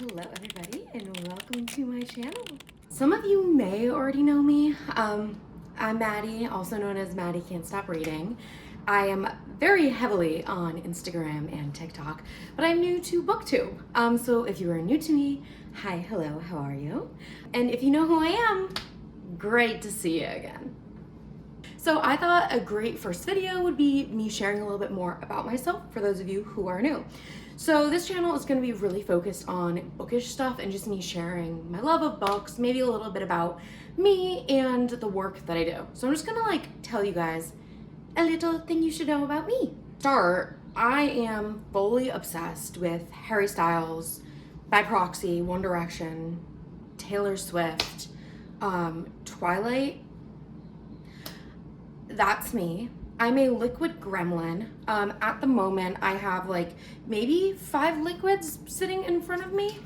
Hello everybody and welcome to my channel. Some of you may already know me. I'm Maddie, also known as Madicantstopreading. I am very heavily on Instagram and TikTok, but I'm new to BookTube. So if you are new to me, hi, hello, how are you? And if you know who I am, great to see you again. So I thought a great first video would be me sharing a little bit more about myself for those of you who are new. So this channel is going to be really focused on bookish stuff and just me sharing my love of books, maybe a little bit about me and the work that I do. So I'm just going to tell you guys a little thing you should know about me. I am fully obsessed with Harry Styles, by proxy, One Direction, Taylor Swift, Twilight. That's me. I'm a liquid gremlin. At the moment, I have maybe 5 liquids sitting in front of me.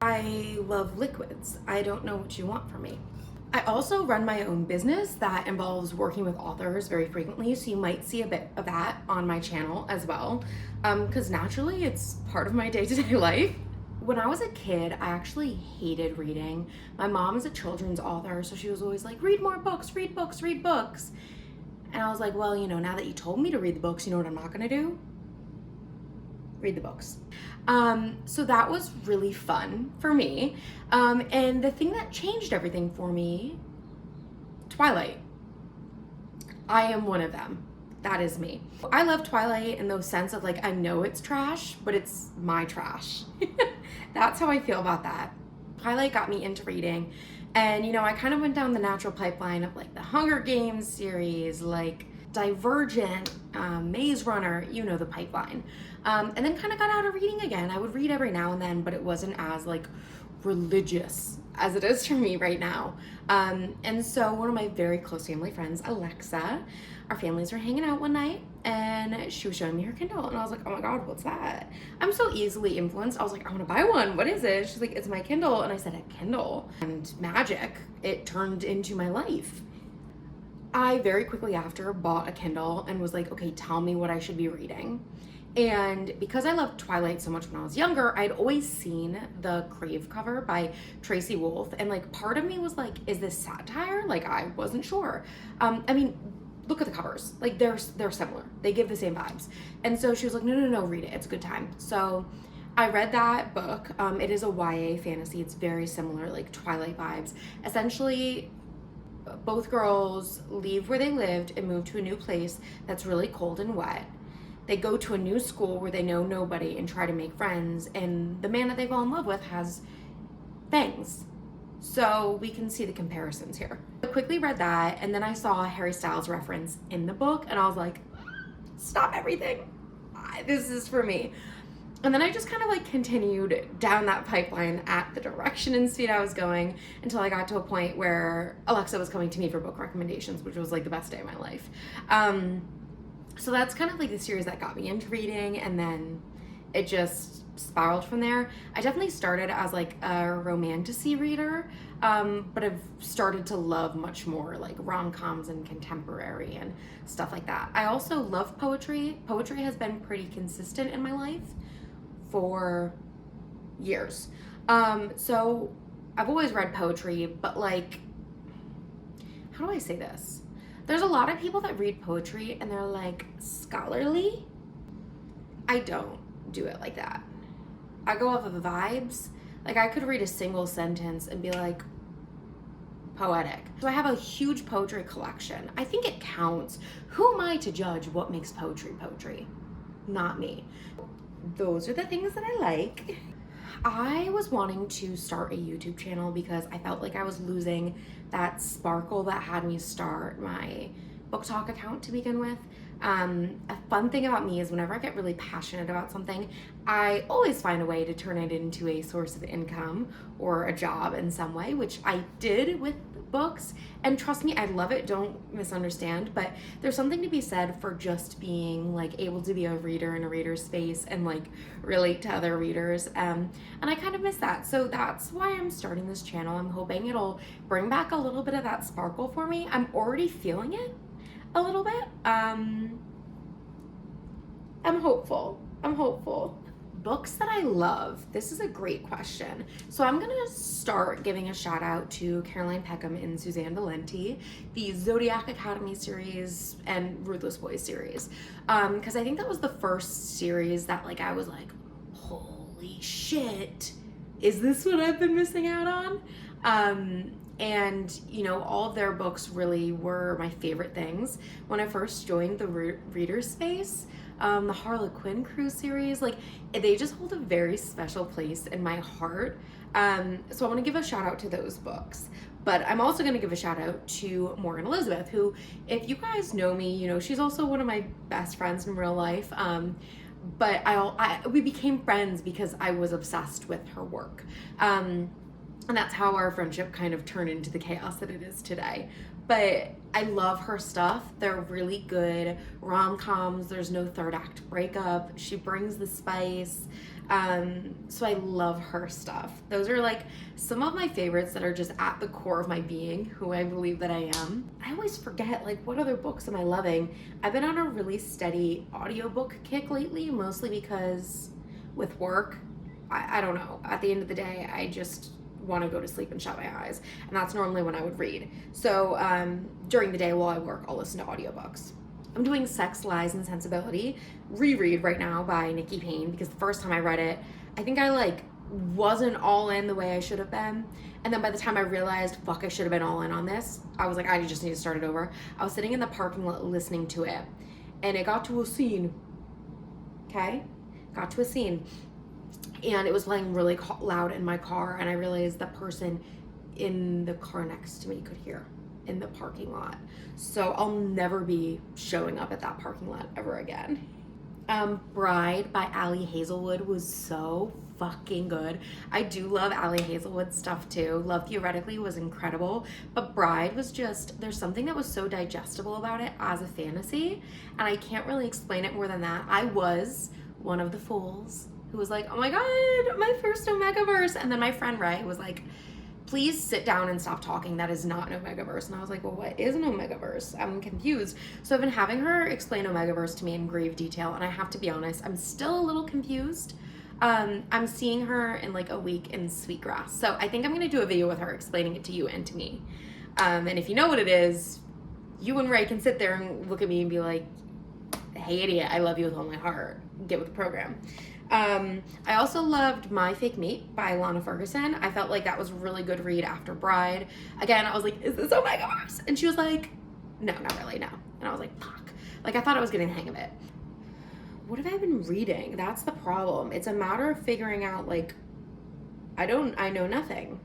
I love liquids. I don't know what you want from me. I also run my own business that involves working with authors very frequently, so you might see a bit of that on my channel as well, because naturally it's part of my day-to-day life. When I was a kid, I actually hated reading. My mom is a children's author, so she was always like, read more books, read books, read books. And I was like, well, now that you told me to read the books, you know what I'm not gonna do? Read the books. So that was really fun for me. And the thing that changed everything for me, Twilight. I am one of them. That is me. I love Twilight in the sense of I know it's trash, but it's my trash. That's how I feel about that. Twilight got me into reading, and I kind of went down the natural pipeline of the Hunger Games series, Divergent, Maze Runner, the pipeline. And then kind of got out of reading again. I would read every now and then, but it wasn't as religious as it is for me right now. And so one of my very close family friends, Alexa, our families were hanging out one night and she was showing me her Kindle, and I was like, oh my God, what's that? I'm so easily influenced. I was like, I want to buy one. What is it? She's like, it's my Kindle. And I said, a Kindle? And magic, it turned into my life. I very quickly after bought a Kindle and was like, okay, tell me what I should be reading. And because I loved Twilight so much when I was younger, I'd always seen the Crave cover by Tracy Wolff, and part of me was like, is this satire? I wasn't sure. I mean, look at the covers. They're similar. They give the same vibes. And so she was like, no, read it. It's a good time. So I read that book. It is a YA fantasy. It's very similar, Twilight vibes. Essentially, both girls leave where they lived and move to a new place that's really cold and wet. They go to a new school where they know nobody and try to make friends, and the man that they fall in love with has fangs. So we can see the comparisons here. I quickly read that, and then I saw a Harry Styles reference in the book, and I was like, stop everything. This is for me. And then I just kind of continued down that pipeline at the direction and speed I was going until I got to a point where Alexa was coming to me for book recommendations, which was the best day of my life. So that's kind of the series that got me into reading, and then it just spiraled from there. I definitely started as a romantic-y reader, but I've started to love much more rom-coms and contemporary and stuff like that. I also love poetry. Poetry has been pretty consistent in my life for years. So I've always read poetry, but how do I say this? There's a lot of people that read poetry and they're scholarly. I don't do it like that. I go off of the vibes. I could read a single sentence and be poetic. So I have a huge poetry collection. I think it counts. Who am I to judge what makes poetry poetry? Not me. Those are the things that I like. I was wanting to start a YouTube channel because I felt I was losing that sparkle that had me start my book talk account to begin with. A fun thing about me is whenever I get really passionate about something, I always find a way to turn it into a source of income or a job in some way, which I did with books. And trust me, I love it. Don't misunderstand, but there's something to be said for just being able to be a reader in a reader's space and relate to other readers. And I kind of miss that. So that's why I'm starting this channel. I'm hoping it'll bring back a little bit of that sparkle for me. I'm already feeling it a little bit. I'm hopeful. books that I love. This is a great question. So I'm gonna start giving a shout out to Caroline Peckham and Suzanne Valenti, the Zodiac Academy series and Ruthless Boys series. Because I think that was the first series that like I was like, holy shit, is this what I've been missing out on? And you know, all of their books really were my favorite things. When I first joined the reader space, the Harlequin Crew series, like they just hold a very special place in my heart. So I want to give a shout out to those books. But I'm also going to give a shout out to Morgan Elizabeth, who, if you guys know me, you know, she's also one of my best friends in real life. But we became friends because I was obsessed with her work. And that's how our friendship kind of turned into the chaos that it is today. But I love her stuff. They're really good rom-coms. There's no third act breakup. She brings the spice. So I love her stuff. Those are like some of my favorites that are just at the core of my being, who I believe that I am. I always forget, like, what other books am I loving? I've been on a really steady audiobook kick lately, mostly because with work, I don't know. At the end of the day, I just want to go to sleep and shut my eyes, and that's normally when I would read. So during the day while I work, I'll listen to audiobooks. I'm doing Sex, Lies, and Sensibility reread right now by Nikki Payne, because the first time I read it, I think I like wasn't all in the way I should have been, and then by the time I realized, fuck, I should have been all in on this, I was like, I just need to start it over. I was sitting in the parking lot listening to it, and it got to a scene, and it was playing really loud in my car, and I realized the person in the car next to me could hear in the parking lot. So I'll never be showing up at that parking lot ever again. Bride by Ali Hazelwood was so fucking good. I do love Ali Hazelwood stuff too. Love Theoretically was incredible, but Bride was just, there's something that was so digestible about it as a fantasy, and I can't really explain it more than that. I was one of the fools who was like, oh my god, my first Omegaverse. And then my friend Ray was like, please sit down and stop talking. That is not an Omegaverse. And I was like, well, what is an Omegaverse? I'm confused. So I've been having her explain Omegaverse to me in grave detail, and I have to be honest, I'm still a little confused. I'm seeing her in like a week in Sweetgrass. So I think I'm gonna do a video with her explaining it to you and to me. And if you know what it is, you and Ray can sit there and look at me and be like, hey idiot, I love you with all my heart. Get with the program. I also loved My Fake Meat by Lana Ferguson. I felt like that was a really good read after Bride. Again, I was like, is this Omegaverse? And she was like, no, not really, no. And I was like, fuck. Like, I thought I was getting the hang of it. What have I been reading? That's the problem. It's a matter of figuring out, like, I know nothing.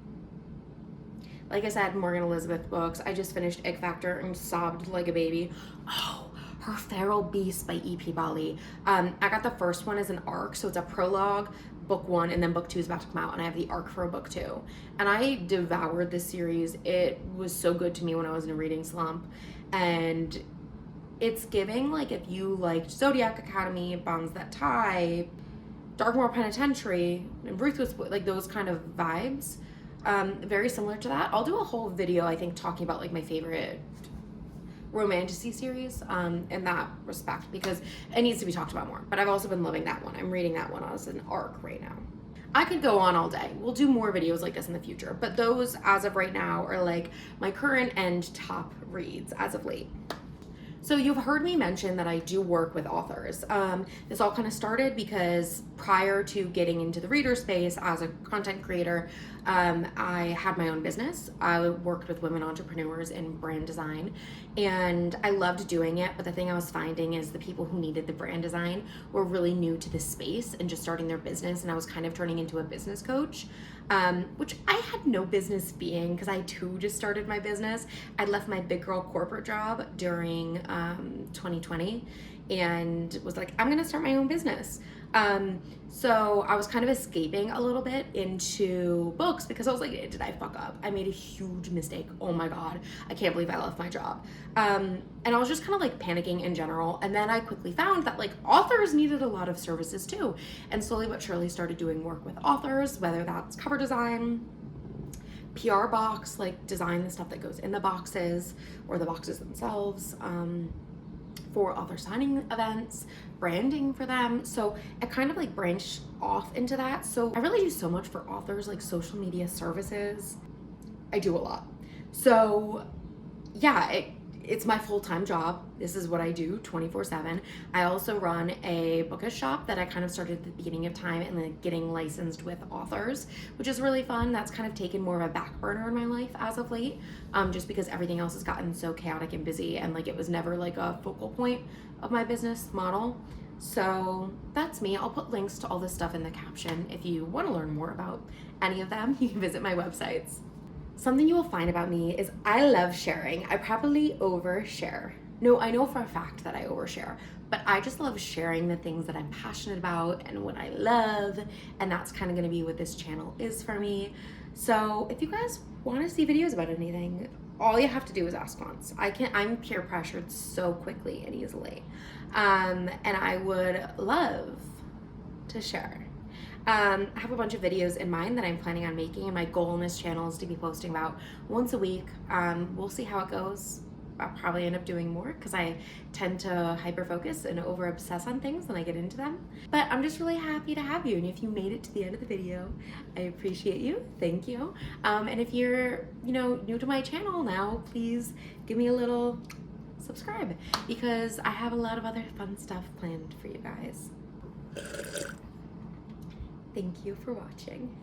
Like I said, Morgan Elizabeth books. I just finished Egg Factor and sobbed like a baby. Oh, Her Feral Beast by E.P. Bali. I got the first one as an arc, so it's a prologue, book 1, and then book 2 is about to come out, and I have the arc for book 2. And I devoured this series. It was so good to me when I was in a reading slump. And it's giving, like, if you liked Zodiac Academy, Bonds That Tie, Darkmoor Penitentiary, and Ruthless, like those kind of vibes, very similar to that. I'll do a whole video, I think, talking about like my favorite romantasy series in that respect, because it needs to be talked about more. But I've also been loving that one. I'm reading that one as an arc right now. I could go on all day. We'll do more videos like this in the future, but those as of right now are like my current and top reads as of late. So you've heard me mention that I do work with authors. This all kind of started because prior to getting into the reader space as a content creator, I had my own business. I worked with women entrepreneurs in brand design, and I loved doing it. But the thing I was finding is the people who needed the brand design were really new to this space and just starting their business, and I was kind of turning into a business coach. Which I had no business being, because I too just started my business. I left my big girl corporate job during 2020 and was like, I'm gonna start my own business. So I was kind of escaping a little bit into books because I was like, did I fuck up? I made a huge mistake. Oh my God, I can't believe I left my job. And I was just kind of like panicking in general. And then I quickly found that like authors needed a lot of services too. And slowly but surely started doing work with authors, whether that's cover design, PR box, like design the stuff that goes in the boxes or the boxes themselves, for author signing events, branding for them. So I kind of like branched off into that. So I really do so much for authors, like social media services. I do a lot. So yeah, it's my full-time job. This is what I do 24/7. I also run a bookish shop that I kind of started at the beginning of time and then getting licensed with authors, which is really fun. That's kind of taken more of a back burner in my life as of late, just because everything else has gotten so chaotic and busy, and like it was never like a focal point of my business model. So that's me. I'll put links to all this stuff in the caption. If you want to learn more about any of them, you can visit my websites. Something you will find about me is I love sharing. I probably overshare. No, I know for a fact that I overshare, but I just love sharing the things that I'm passionate about and what I love, and that's kind of going to be what this channel is for me. So if you guys want to see videos about anything, all you have to do is ask once. I'm peer pressured so quickly and easily, and I would love to share. I have a bunch of videos in mind that I'm planning on making, and my goal in this channel is to be posting about once a week. We'll see how it goes. I'll probably end up doing more because I tend to hyper focus and over obsess on things when I get into them. But I'm just really happy to have you, and if you made it to the end of the video, I appreciate you. Thank you. And if you're new to my channel now, please give me a little subscribe because I have a lot of other fun stuff planned for you guys. Thank you for watching.